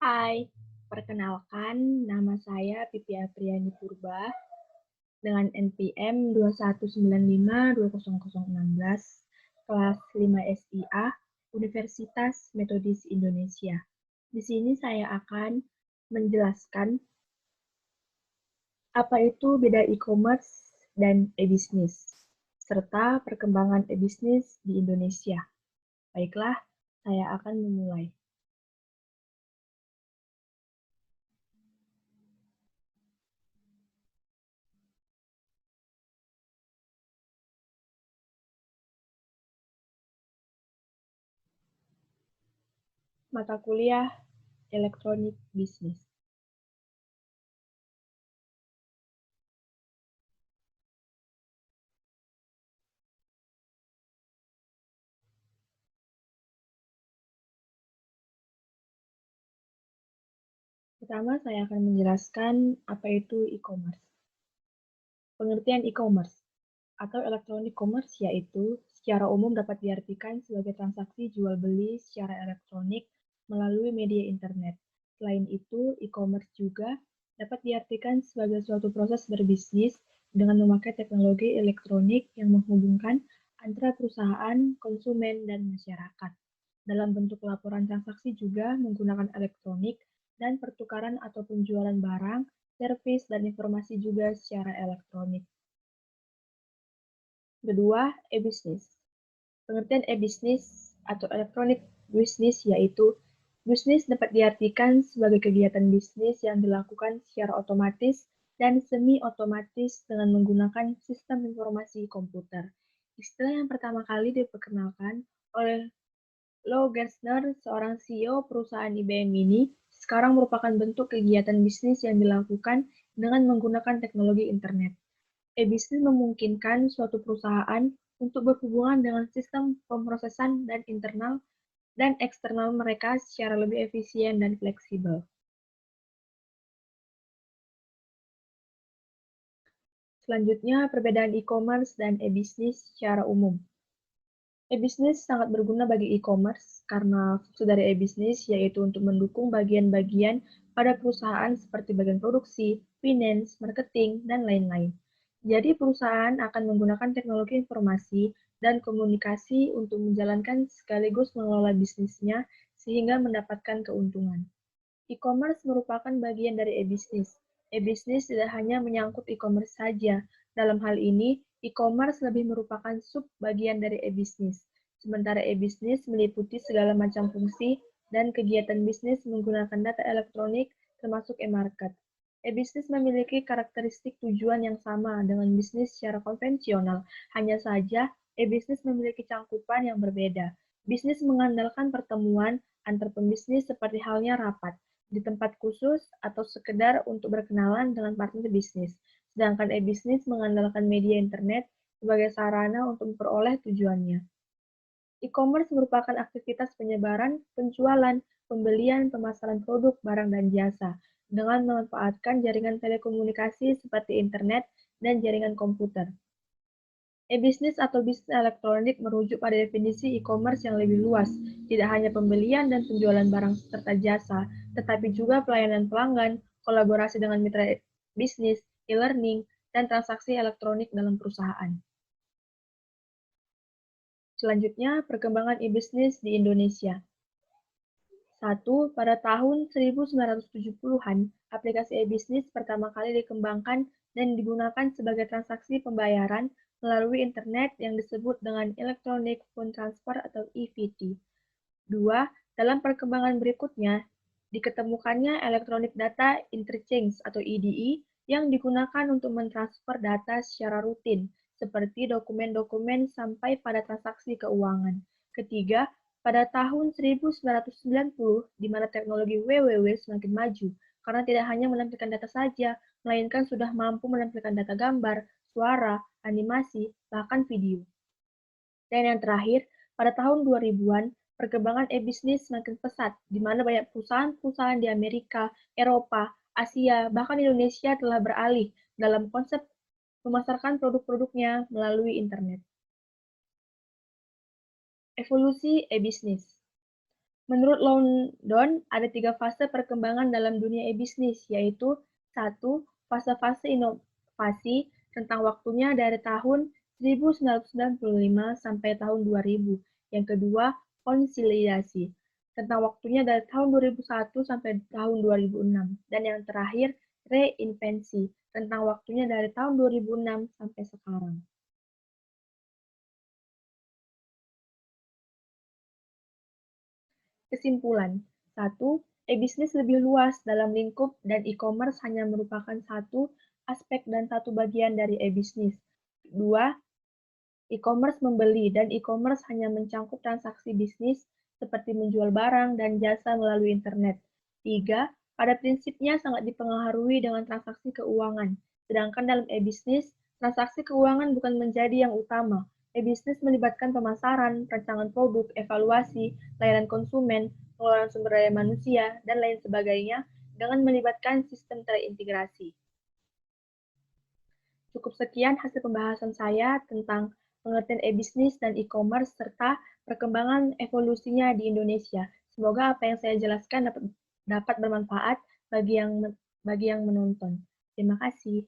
Hai, perkenalkan nama saya Pipi Apriani Purba dengan NPM 21952016 kelas 5 SIA Universitas Metodis Indonesia. Di sini saya akan menjelaskan apa itu beda e-commerce dan e-bisnis serta perkembangan e-bisnis di Indonesia. Baiklah, saya akan memulai. Mata kuliah Elektronik Bisnis. Pertama, saya akan menjelaskan apa itu e-commerce. Pengertian e-commerce atau electronic commerce yaitu secara umum dapat diartikan sebagai transaksi jual-beli secara elektronik melalui media internet. Selain itu, e-commerce juga dapat diartikan sebagai suatu proses berbisnis dengan memakai teknologi elektronik yang menghubungkan antara perusahaan, konsumen, dan masyarakat. Dalam bentuk laporan transaksi juga menggunakan elektronik dan pertukaran atau penjualan barang, servis, dan informasi juga secara elektronik. Kedua, e-bisnis. Pengertian e-bisnis atau electronic business yaitu bisnis dapat diartikan sebagai kegiatan bisnis yang dilakukan secara otomatis dan semi-otomatis dengan menggunakan sistem informasi komputer. Istilah yang pertama kali diperkenalkan oleh Lou Gerstner, seorang CEO perusahaan IBM ini, sekarang merupakan bentuk kegiatan bisnis yang dilakukan dengan menggunakan teknologi internet. E-bisnis memungkinkan suatu perusahaan untuk berhubungan dengan sistem pemrosesan dan internal dan eksternal mereka secara lebih efisien dan fleksibel. Selanjutnya, perbedaan e-commerce dan e-bisnis secara umum. E-bisnis sangat berguna bagi e-commerce karena fungsi dari e-bisnis yaitu untuk mendukung bagian-bagian pada perusahaan seperti bagian produksi, finance, marketing, dan lain-lain. Jadi perusahaan akan menggunakan teknologi informasi dan komunikasi untuk menjalankan sekaligus mengelola bisnisnya sehingga mendapatkan keuntungan. E-commerce merupakan bagian dari e-bisnis. E-bisnis tidak hanya menyangkut e-commerce saja. Dalam hal ini, e-commerce lebih merupakan sub-bagian dari e-bisnis. Sementara e-bisnis meliputi segala macam fungsi dan kegiatan bisnis menggunakan data elektronik termasuk e-market. E-bisnis memiliki karakteristik tujuan yang sama dengan bisnis secara konvensional. Hanya saja, e-bisnis memiliki cangkupan yang berbeda. Bisnis mengandalkan pertemuan antar pembisnis seperti halnya rapat di tempat khusus atau sekedar untuk berkenalan dengan partner bisnis. Sedangkan e-bisnis mengandalkan media internet sebagai sarana untuk memperoleh tujuannya. E-commerce merupakan aktivitas penyebaran, penjualan, pembelian, pemasaran produk, barang, dan jasa dengan memanfaatkan jaringan telekomunikasi seperti internet dan jaringan komputer. E-bisnis atau bisnis elektronik merujuk pada definisi e-commerce yang lebih luas, tidak hanya pembelian dan penjualan barang serta jasa, tetapi juga pelayanan pelanggan, kolaborasi dengan mitra bisnis, e-learning, dan transaksi elektronik dalam perusahaan. Selanjutnya, perkembangan e-bisnis di Indonesia. 1. Pada tahun 1970-an, aplikasi e-bisnis pertama kali dikembangkan dan digunakan sebagai transaksi pembayaran melalui internet yang disebut dengan Electronic Fund Transfer atau EFT. 2. Dalam perkembangan berikutnya, diketemukannya Electronic Data Interchange atau EDI yang digunakan untuk mentransfer data secara rutin, seperti dokumen-dokumen sampai pada transaksi keuangan. Ketiga, pada tahun 1990, di mana teknologi WWW semakin maju, karena tidak hanya menampilkan data saja, melainkan sudah mampu menampilkan data gambar, suara, animasi, bahkan video. Dan yang terakhir, pada tahun 2000-an, perkembangan e-bisnis semakin pesat, di mana banyak perusahaan-perusahaan di Amerika, Eropa, Asia, bahkan Indonesia telah beralih dalam konsep memasarkan produk-produknya melalui internet. Evolusi e-bisnis. Menurut London, ada 3 fase perkembangan dalam dunia e-bisnis, yaitu 1. Fase-fase inovasi, rentang waktunya dari tahun 1995 sampai tahun 2000. Yang kedua, konsolidasi, rentang waktunya dari tahun 2001 sampai tahun 2006. Dan yang terakhir, reinvensi, rentang waktunya dari tahun 2006 sampai sekarang. Kesimpulan: 1. E-bisnis lebih luas dalam lingkup dan e-commerce hanya merupakan satu aspek dan satu bagian dari e-bisnis. 2. E-commerce membeli dan e-commerce hanya mencangkup transaksi bisnis seperti menjual barang dan jasa melalui internet. 3. Pada prinsipnya sangat dipengaruhi dengan transaksi keuangan. Sedangkan dalam e-bisnis, transaksi keuangan bukan menjadi yang utama. E-bisnis melibatkan pemasaran, perancangan produk, evaluasi, layanan konsumen, pengelolaan sumber daya manusia, dan lain sebagainya dengan melibatkan sistem terintegrasi. Cukup sekian hasil pembahasan saya tentang pengertian e-bisnis dan e-commerce serta perkembangan evolusinya di Indonesia. Semoga apa yang saya jelaskan dapat bermanfaat bagi yang menonton. Terima kasih.